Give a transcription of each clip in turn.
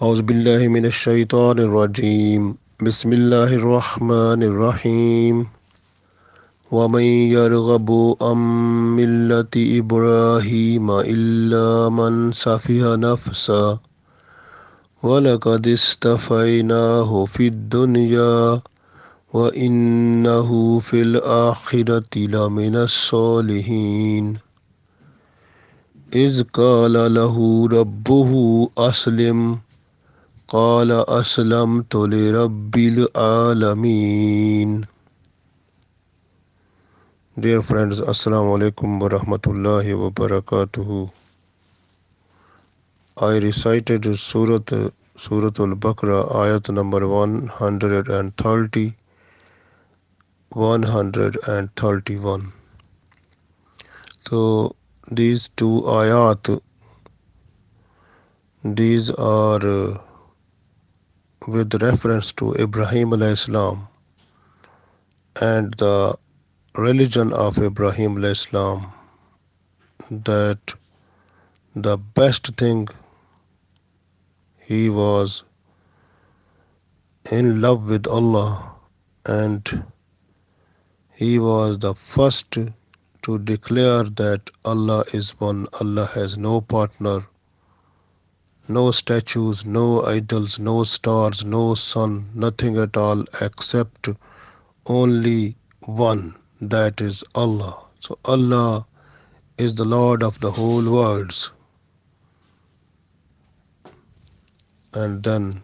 أعوذ بالله من الشيطان الرجيم. بسم الله الرحمن الرحيم. ومن يرغب عن ملة إبراهيم إلا من سفه نفسه ولقد اصطفيناه في الدنيا وإنه في الآخرة لمن الصالحين إذ قال له ربه أسلم قال أسلمت لرب العالمين. Dear friends, Assalamu alaikum wa rahmatullahi wa barakatuhu. I recited Surah Al-Baqarah Ayat number 130, 131. So these two ayat, these are with reference to Ibrahim alayhi salam and the religion of Ibrahim alayhi salam, that the best thing, he was in love with Allah, and he was the first to declare that Allah is one, Allah has no partner, no statues, no idols, no stars, no sun, nothing at all except only one, that is Allah. So Allah is the Lord of the whole worlds. And then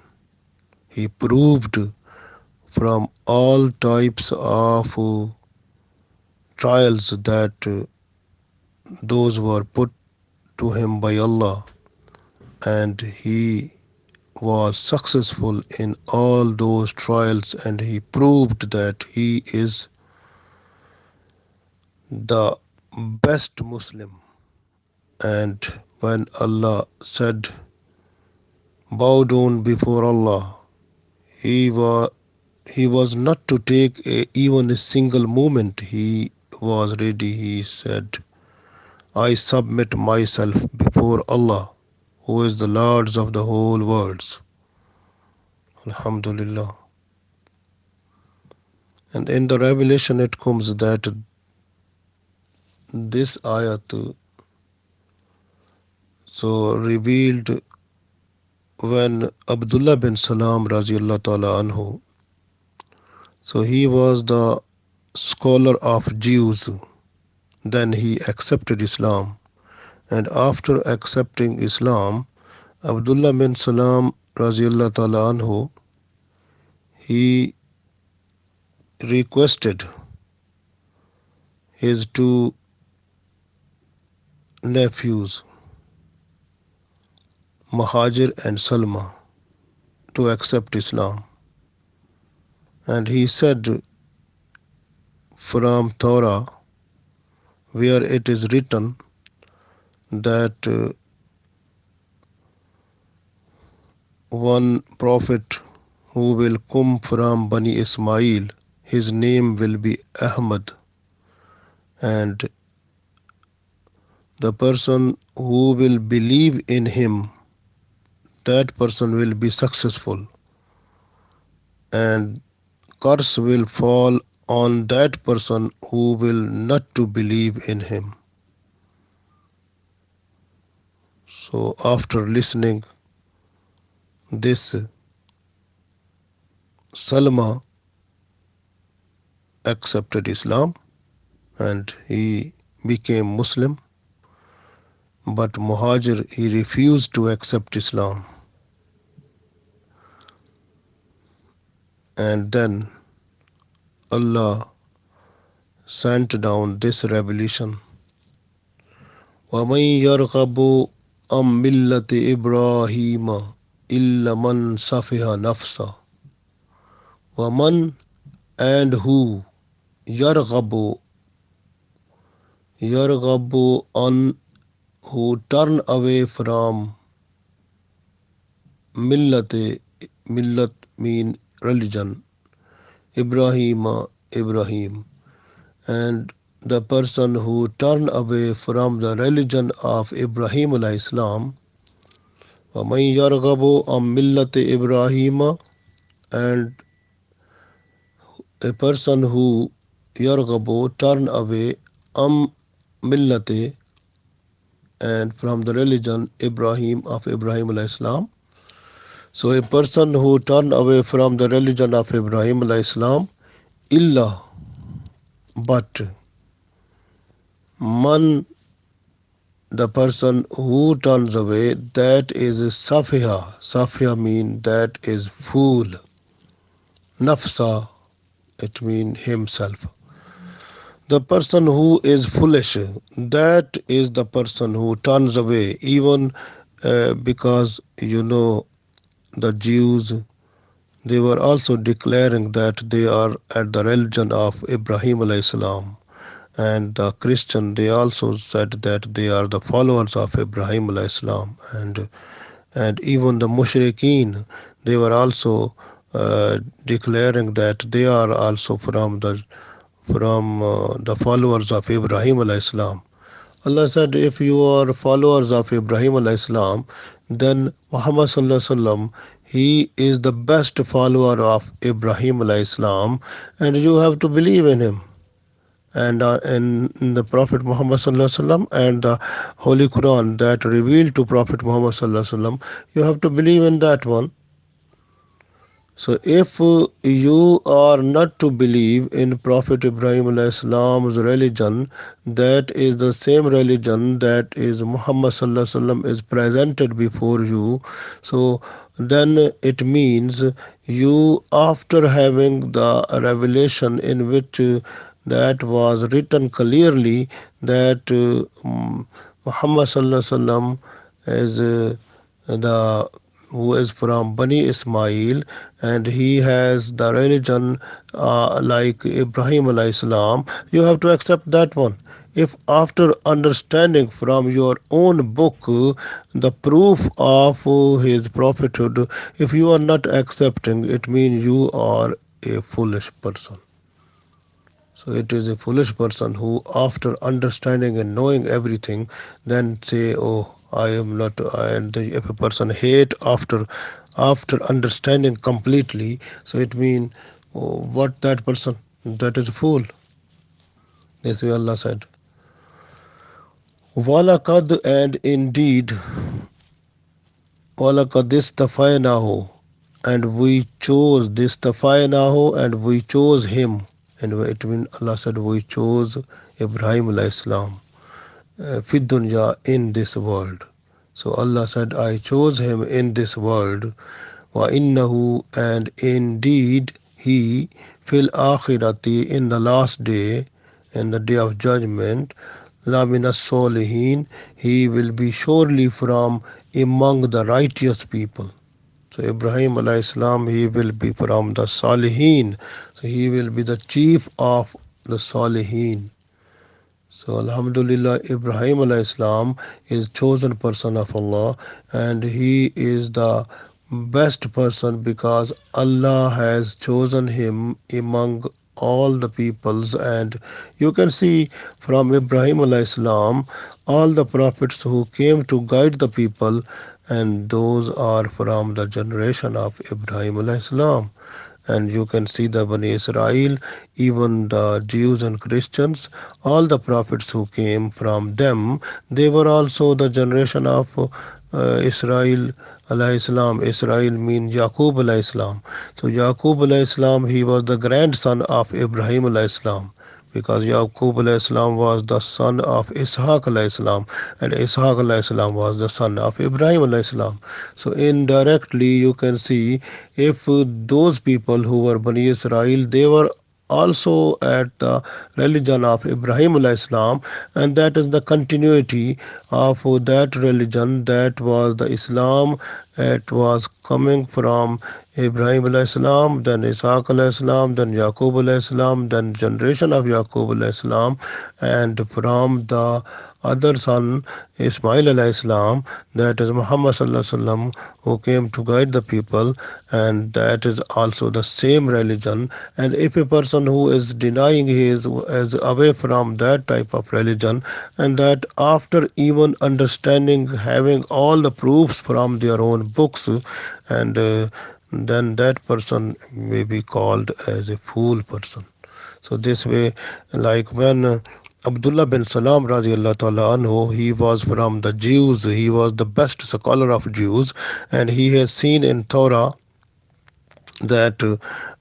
he proved from all types of trials that those were put to him by Allah, and he was successful in all those trials, and he proved that he is the best Muslim. And when Allah said, bow down before Allah, he was he was not to take even a single moment. He was ready. He said, I submit myself before Allah, who is the Lord of the whole worlds. Alhamdulillah. And in the revelation it comes that this ayat so revealed when Abdullah bin Salam radiallahu ta'ala anhu, so he was the scholar of Jews. Then he accepted Islam, and after accepting Islam, Abdullah bin Salam radiallahu ta'ala anhu, he requested his two nephews, Mahajir and Salma, to accept Islam. And he said from Torah, where it is written that one prophet who will come from Bani Ismail, his name will be Ahmad, and the person who will believe in him, that person will be successful, and curse will fall on that person who will not to believe in him. So after listening this, Salma accepted Islam and he became Muslim, but Muhajir, he refused to accept Islam. And then Allah sent down this revelation, وَمَن يَرْغَبُ عَن مِّلَّةِ إِبْرَاهِيمَ إِلَّا مَن سَفِهَ نَفْسَهُ. وَمَن, and who, يَرْغَبُ on, who turn away from millat mean religion, Ibrahim, and the person who turn away from the religion of Ibrahim alayhi salam, وَمَن يَرْغَبُ عَن مِلَّةِ إِبْرَاهِيمَ, and a person who yarghabu turn away millate, and from the religion Ibrahim of Ibrahim alayhi salam. So a person who turn away from the religion of Ibrahim alayhi salam, illa, but man, the person who turns away, that is safiha. Safiha mean that is fool. Nafsa, it mean himself. The person who is foolish, that is the person who turns away, even because the Jews, they were also declaring that they are at the religion of Ibrahim alayhi salam, and the Christian, they also said that they are the followers of Ibrahim alayhi salam, and even the mushrikeen, they were also declaring that they are also from the followers of Ibrahim alayhi salam. Allah said, if you are followers of Ibrahim alayhi salam, then Muhammad sallallahu alaihi wasallam, he is the best follower of Ibrahim alayhi salam, and you have to believe in him. And in the Prophet Muhammad sallallahu alaihi wasallam and the Holy Quran that revealed to Prophet Muhammad sallallahu alaihi wasallam, you have to believe in that one. So if you are not to believe in Prophet Ibrahim Islam's religion, that is the same religion that is Muhammad Sallallahu Alaihi Wasallam is presented before you. So then it means you, after having the revelation in which that was written clearly that Muhammad Sallallahu Alaihi Wasallam is the who is from Bani Ismail, and he has the religion like Ibrahim alayhi salam, you have to accept that one. If after understanding from your own book the proof of his prophethood, if you are not accepting, it means you are a foolish person. So it is a foolish person who, after understanding and knowing everything, then say, "Oh, I am not." And if a person hate after understanding completely, so it means what that person, that is a fool. This way Allah said. Walakad, and indeed, walakad istafaynahu, and we chose this tafaynahu, and we chose him. And it means Allah said we chose Ibrahim alayhi salam fid dunya, in this world. So Allah said, I chose him in this world. Wa innahu, and indeed he, fil akhirati, in the last day, in the day of judgment, la minas solihin, he will be surely from among the righteous people. So Ibrahim alayhi salam, he will be from the Salihin. So he will be the chief of the Salihin. So Alhamdulillah, Ibrahim alayhi salam is chosen person of Allah, and he is the best person because Allah has chosen him among all the peoples. And you can see from Ibrahim alayhi salam, all the prophets who came to guide the people, and those are from the generation of Ibrahim alayhi salam. And you can see the Bani Israel, even the Jews and Christians, all the prophets who came from them, they were also the generation of Israel alayhi salam. Israel means Yaqub alayhi salam. So Yaqub alayhi salam, he was the grandson of Ibrahim alayhi salam, because Yaqub alayhi salam was the son of Ishaq alayhi salam, and Ishaq alayhi salam was the son of Ibrahim alayhi salam. So indirectly you can see, if those people who were Bani Israel, they were also at the religion of Ibrahim alayhi salam, and that is the continuity of that religion, that was the Islam it was coming from Ibrahim alayhi salam, then Isaac alayhi salam, then Yaqub alayhi salam, then generation of Yaqub alayhi salam, and from the other son Ismail alayhi salam, that is Muhammad sallallahu alaihi wasallam, who came to guide the people, and that is also the same religion. And if a person who is denying his is away from that type of religion, and that after even understanding, having all the proofs from their own books, and then that person may be called as a fool person. So this way, like when Abdullah bin Salam radiallahu ta'ala anhu, he was from the Jews, he was the best scholar of Jews, and he has seen in Torah that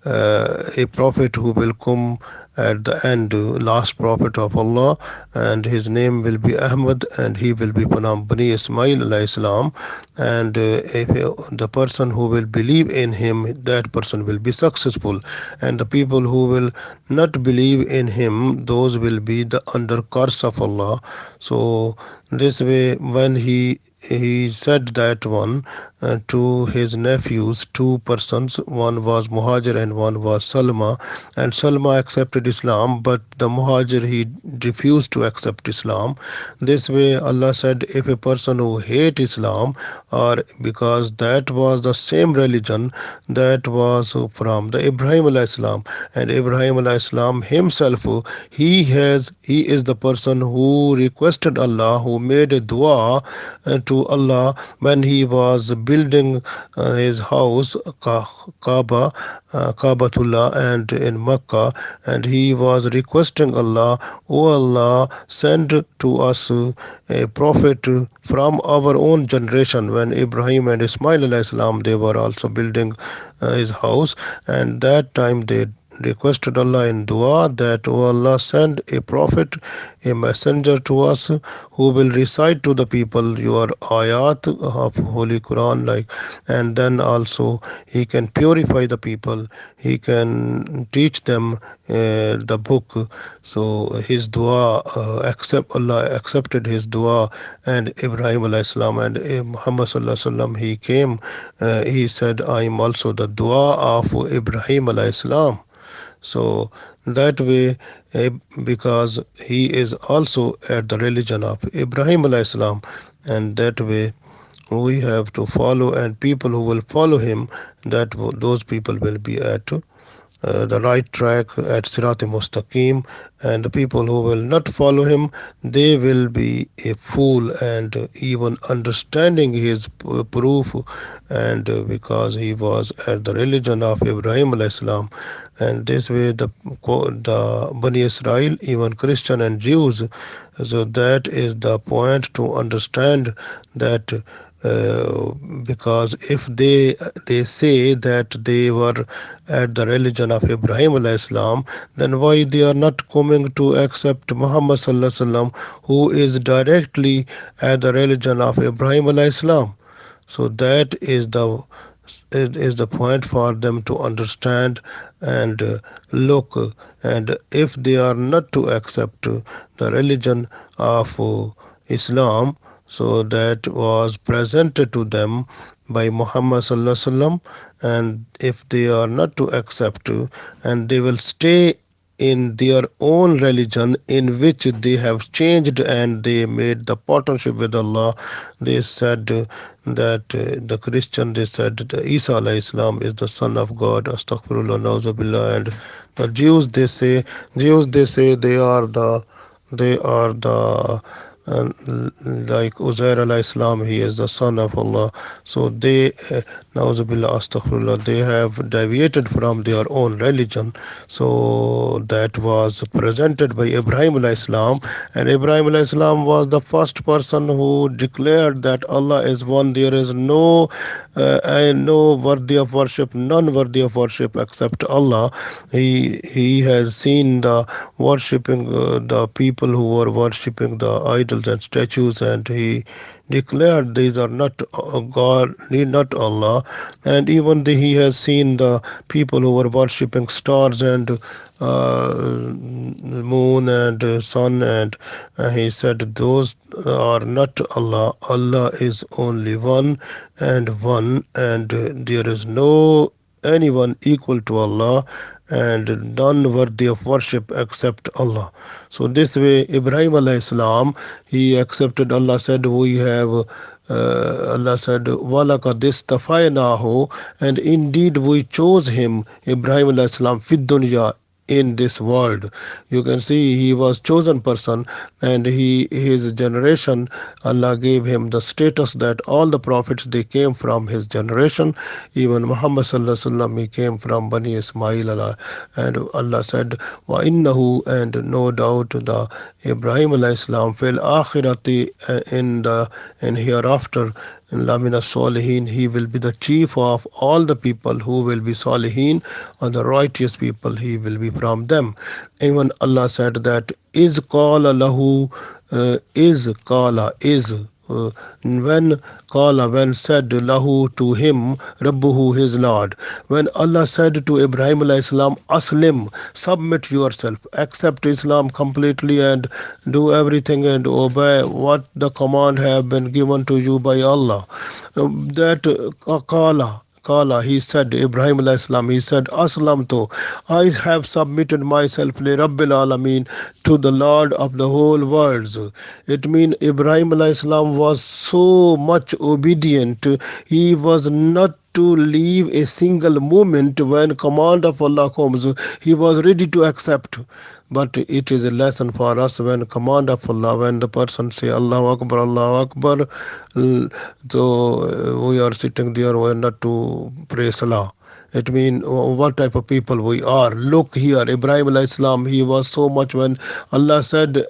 a prophet who will come at the end, last prophet of Allah, and his name will be Ahmad, and he will be from Bani Ismail alayhi salam. And if the person who will believe in him, that person will be successful, and the people who will not believe in him, those will be the under curse of Allah. So this way, when he said that one to his nephews, two persons, one was Muhajir and one was Salma, and Salma accepted Islam, but the Muhajir, he refused to accept Islam. This way Allah said, if a person who hate Islam, or because that was the same religion that was from the Ibrahim alayhi salam, and Ibrahim alayhi salam himself, he is the person who requested Allah, who made a dua to Allah when he was building his house Kaaba, Kaabatullah, and in Mecca, and he was requesting Allah, O Allah, send to us a prophet from our own generation. When Ibrahim and Ismail alayhi salam, they were also building his house, and that time they requested Allah in dua that, O Allah, send a prophet, a messenger to us, who will recite to the people your ayat of Holy Quran, like, and then also he can purify the people, he can teach them the book. So his dua, Allah accepted his dua, and Ibrahim alayhi salam and Muhammad sallallahu alaihi wasallam, he came, he said, I am also the dua of Ibrahim alayhi salam. So that way, because he is also at the religion of Ibrahim alayhi salam, and that way we have to follow, and people who will follow him, that those people will be at the right track, at Sirat Mustaqim, and the people who will not follow him, they will be a fool, and even understanding his proof, and because he was at the religion of Ibrahim alayhi salam, and this way the Bani Israel, even Christian and Jews, so that is the point to understand that because if they say that they were at the religion of Ibrahim alayhi salam, then why they are not coming to accept Muhammad sallallahu alaihi wasallam, who is directly at the religion of Ibrahim alayhi salam? So that is the, it is the point for them to understand, and look, and if they are not to accept the religion of Islam, so that was presented to them by Muhammad sallallahu alaihi wasallam, and if they are not to accept, and they will stay in their own religion in which they have changed, and they made the partnership with Allah. They said that the Christian, they said that Isa alayhi salam is the son of God, astaghfirullah, nauzubillah. And the Jews they say they are the and like Uzair alayhi salam, he is the son of Allah. So they, Nauzubillah, astaghfirullah, they have deviated from their own religion. So that was presented by Ibrahim alayhi salam, and Ibrahim alayhi salam was the first person who declared that Allah is one. There is no worthy of worship, none worthy of worship except Allah. He has seen the worshipping the people who were worshipping the idols idols and statues, and he declared these are not God, need not Allah. And even he has seen the people who were worshipping stars and moon and sun, and he said those are not Allah. Allah is only one and there is no anyone equal to Allah, and none worthy of worship except Allah. So this way Ibrahim alayhi salam, he accepted. Allah said we have Allah said walaqad istafaynahu, and indeed we chose him, Ibrahim alayhi salam, fid dunya, in this world. You can see he was chosen person, and his generation, Allah gave him the status that all the prophets they came from his generation. Even Muhammad sallallahu alaihi wasallam, he came from Bani Ismail. And Allah said wa innahu, and no doubt the Ibrahim alayhi salam fil akhirati, in hereafter, Lamina Solihin, he will be the chief of all the people who will be Solihin, or the righteous people, he will be from them. Even Allah said that is qala lahu, is qala is when qala, when said lahu to him, rabbuhu, his Lord. When Allah said to Ibrahim alayhi salam, aslim, submit yourself, accept Islam completely and do everything and obey what the command have been given to you by Allah. That qala, he said, Ibrahim alayhi salam, he said, aslamtu, I have submitted myself li rabbil alameen, to the Lord of the whole worlds. It means Ibrahim alayhi salam was so much obedient, he was not to leave a single moment. When command of Allah comes, he was ready to accept. But it is a lesson for us, when command of Allah, when the person say Allahu Akbar, so we are sitting there, we are not to pray Salah. It means what type of people we are. Look here, Ibrahim alayhi salam, he was so much, when Allah said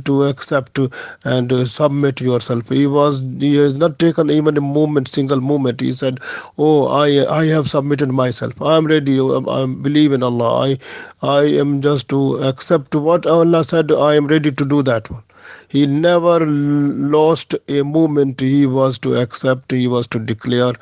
to accept and submit yourself, he has not taken even a moment, single moment. He said, oh, I have submitted myself, I am ready, I believe in Allah, I am just to accept what Allah said, I am ready to do that one. He never lost a moment. He was to accept, he was to declare,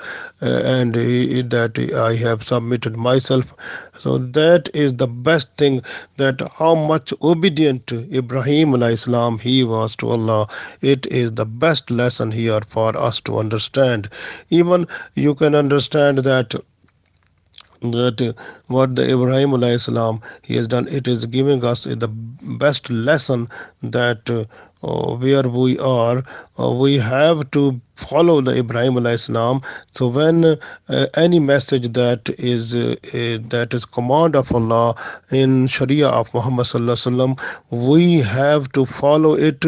that I have submitted myself. So that is the best thing, that how much obedient Ibrahim alayhi salam he was to Allah. It is the best lesson here for us to understand. Even you can understand that what the Ibrahim alayhi salam he has done, it is giving us the best lesson, that where we are, we have to follow the Ibrahim alayhi salam. So when any message that is command of Allah in Sharia of Muhammad sallallahu alaihi wasallam, we have to follow it.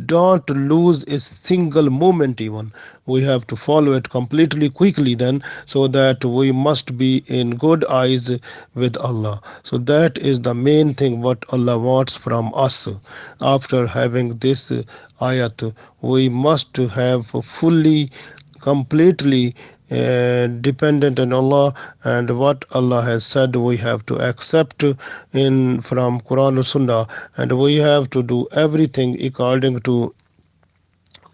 Don't lose a single moment even. We have to follow it completely quickly then, so that we must be in good eyes with Allah. So that is the main thing what Allah wants from us. After having this ayat, we must have fully, completely dependent on Allah, and what Allah has said we have to accept in from Quran and Sunnah, and we have to do everything according to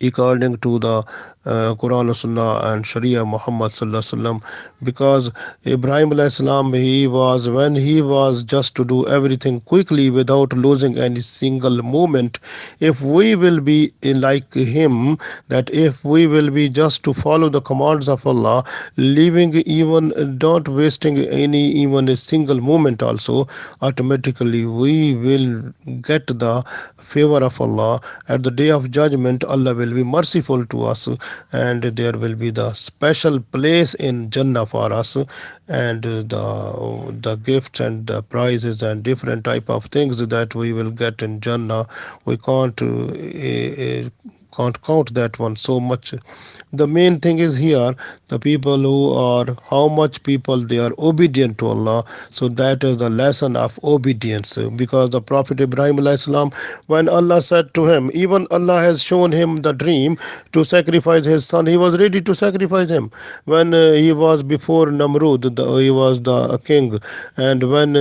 the Quran, Sunnah, and Sharia Muhammad sallallahu alaihi wasallam. Because Ibrahim alayhi salam, he was, when he was just to do everything quickly without losing any single moment. If we will be like him, that if we will be just to follow the commands of Allah, leaving even, don't wasting any even a single moment also, automatically we will get the favor of Allah. At the day of judgment, Allah will be merciful to us, and there will be the special place in Jannah for us, and the gifts and the prizes and different type of things that we will get in Jannah. We can't count that one so much. The main thing is here, the people who are, how much people they are obedient to Allah. So that is the lesson of obedience. Because the Prophet Ibrahim alayhi salam, when Allah said to him, even Allah has shown him the dream to sacrifice his son, he was ready to sacrifice him. When he was before Namrud, he was the king, and when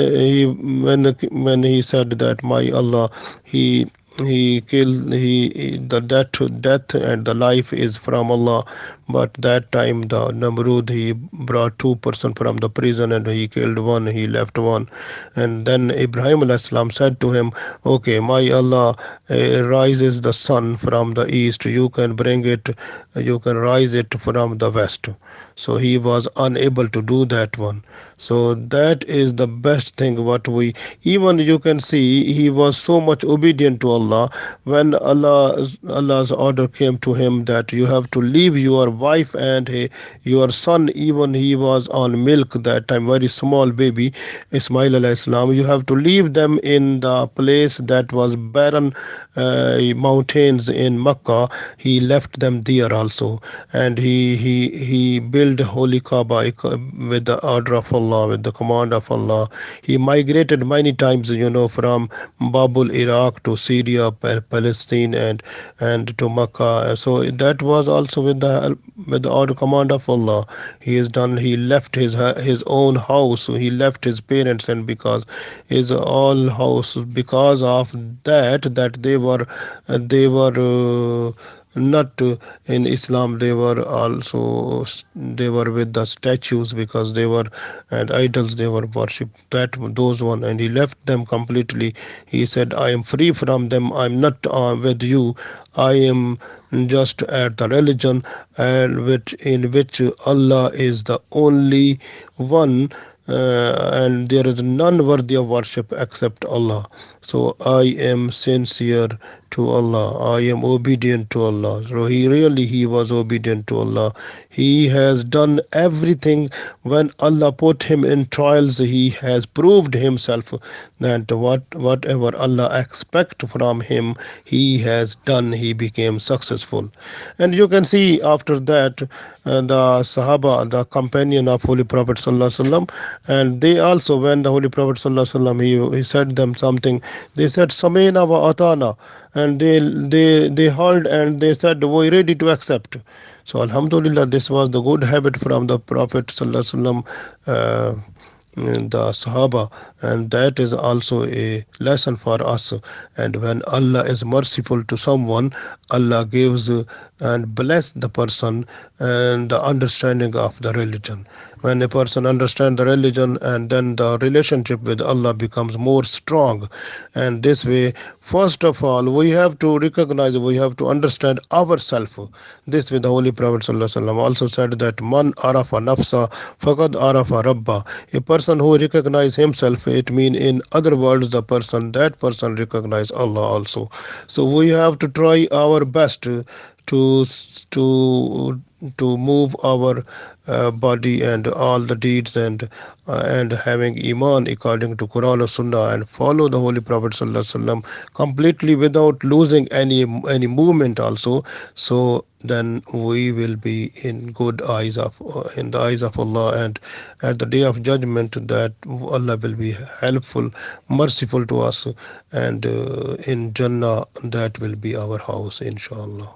he said that my Allah, he he killed the death and the life is from Allah. But that time the Namrud, he brought two-person from the prison and he killed one, he left one. And then Ibrahim alayhis salam said to him, okay, my Allah rises the sun from the east, you can bring it, you can rise it from the west. So he was unable to do that one. So that is the best thing what we, even you can see he was so much obedient to Allah. When Allah's order came to him that you have to leave your wife and your son, even he was on milk that time, very small baby, Ismail alayhi salam, you have to leave them in the place that was barren mountains in Makkah. He left them there also, and he built holy Kaaba with the order of Allah, with the command of Allah. He migrated many times, from Babul, Iraq to Syria, Palestine, and to Makkah. So that was also with the order command of Allah. He is done. He left his own house. He left his parents, and because his all house, because of that they were not in Islam. They were also they were with the statues because they were and idols. They were worship that those one, and he left them completely. He said, I am free from them. I'm not with you. I am just at the religion and which in which Allah is the only one, and there is none worthy of worship except Allah. So I am sincere to Allah. I am obedient to Allah. So he was obedient to Allah. He has done everything. When Allah put him in trials, he has proved himself that whatever Allah expect from him, he has done. He became successful. And you can see after that the Sahaba, the companion of Holy Prophet Sallallahu Alaihi Wasallam, and they also, when the Holy Prophet Sallallahu Alaihi Wasallam, he said them something, they said Samena wa Atana, and they heard and they said we ready to accept. So Alhamdulillah, this was the good habit from the Prophet Sallallahu Alaihi Wasallam, the Sahaba, and that is also a lesson for us. And when Allah is merciful to someone, Allah gives and bless the person and the understanding of the religion. When a person understands the religion, and then the relationship with Allah becomes more strong. And this way, first of all, we have to recognize, we have to understand ourselves. This way the Holy Prophet ﷺ also said that man arafa nafsa faqad arafa rabba. A person who recognizes himself, it means in other words the person, that person recognize Allah also. So we have to try our best to to to move our body and all the deeds, and having iman according to Quran or Sunnah, and follow the Holy Prophet Sallallahu Alaihi Wasallam completely without losing any movement also. So then we will be in good eyes of in the eyes of Allah, and at the day of judgment that Allah will be helpful, merciful to us, and in Jannah that will be our house, inshallah.